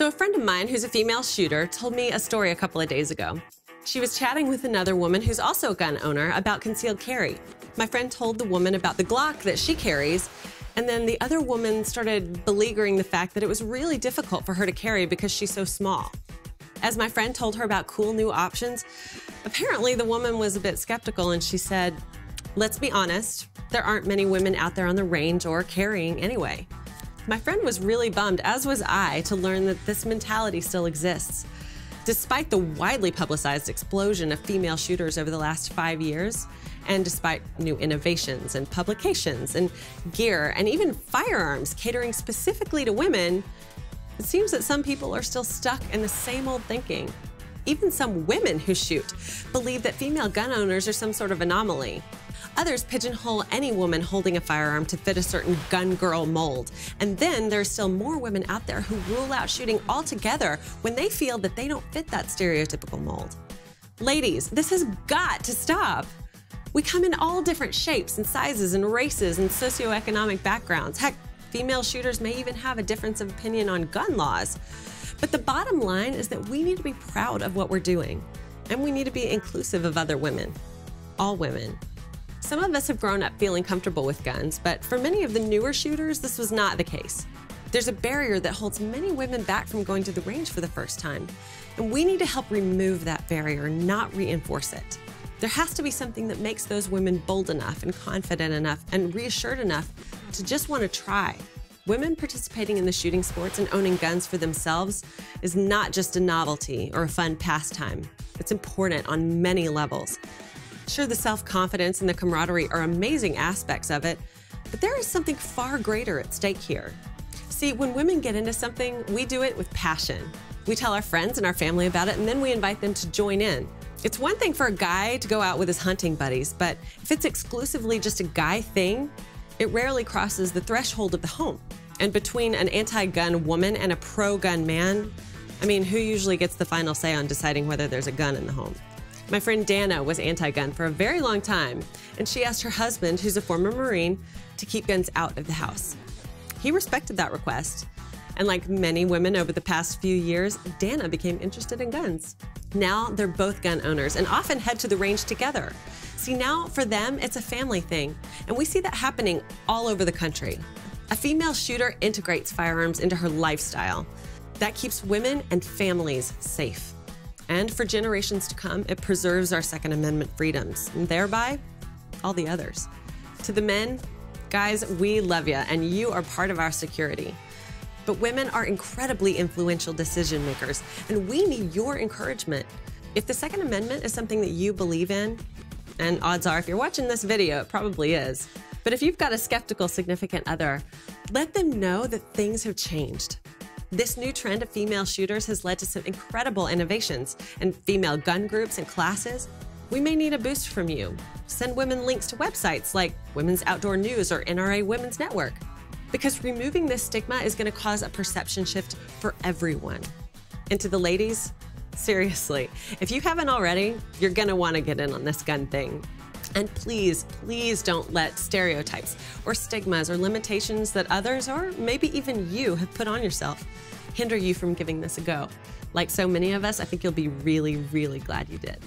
So a friend of mine who's a female shooter told me a story a couple of days ago. She was chatting with another woman who's also a gun owner about concealed carry. My friend told the woman about the Glock that she carries, and then the other woman started beleaguering the fact that it was really difficult for her to carry because she's so small. As my friend told her about cool new options, apparently the woman was a bit skeptical and she said, "Let's be honest, there aren't many women out there on the range or carrying anyway." My friend was really bummed, as was I, to learn that this mentality still exists. Despite the widely publicized explosion of female shooters over the last 5 years, and despite new innovations and publications and gear and even firearms catering specifically to women, it seems that some people are still stuck in the same old thinking. Even some women who shoot believe that female gun owners are some sort of anomaly. Others pigeonhole any woman holding a firearm to fit a certain gun girl mold. And then there's still more women out there who rule out shooting altogether when they feel that they don't fit that stereotypical mold. Ladies, this has got to stop. We come in all different shapes and sizes and races and socioeconomic backgrounds. Heck, female shooters may even have a difference of opinion on gun laws. But the bottom line is that we need to be proud of what we're doing. And we need to be inclusive of other women. All women. Some of us have grown up feeling comfortable with guns, but for many of the newer shooters, this was not the case. There's a barrier that holds many women back from going to the range for the first time. And we need to help remove that barrier, not reinforce it. There has to be something that makes those women bold enough and confident enough and reassured enough to just want to try. Women participating in the shooting sports and owning guns for themselves is not just a novelty or a fun pastime. It's important on many levels. Sure, the self-confidence and the camaraderie are amazing aspects of it, but there is something far greater at stake here. See, when women get into something, we do it with passion. We tell our friends and our family about it, and then we invite them to join in. It's one thing for a guy to go out with his hunting buddies, but if it's exclusively just a guy thing, it rarely crosses the threshold of the home. And between an anti-gun woman and a pro-gun man, I mean, who usually gets the final say on deciding whether there's a gun in the home? My friend Dana was anti-gun for a very long time, and she asked her husband, who's a former Marine, to keep guns out of the house. He respected that request, and like many women over the past few years, Dana became interested in guns. Now they're both gun owners and often head to the range together. See, now for them, it's a family thing, and we see that happening all over the country. A female shooter integrates firearms into her lifestyle. That keeps women and families safe. And for generations to come, it preserves our Second Amendment freedoms, and thereby, all the others. To the men, guys, we love you, and you are part of our security. But women are incredibly influential decision makers, and we need your encouragement. If the Second Amendment is something that you believe in, and odds are if you're watching this video, it probably is. But if you've got a skeptical significant other, let them know that things have changed. This new trend of female shooters has led to some incredible innovations and female gun groups and classes. We may need a boost from you. Send women links to websites like Women's Outdoor News or NRA Women's Network. Because removing this stigma is going to cause a perception shift for everyone. And to the ladies, seriously, if you haven't already, you're going to want to get in on this gun thing. And please, please don't let stereotypes or stigmas or limitations that others or maybe even you have put on yourself hinder you from giving this a go. Like so many of us, I think you'll be really, really glad you did.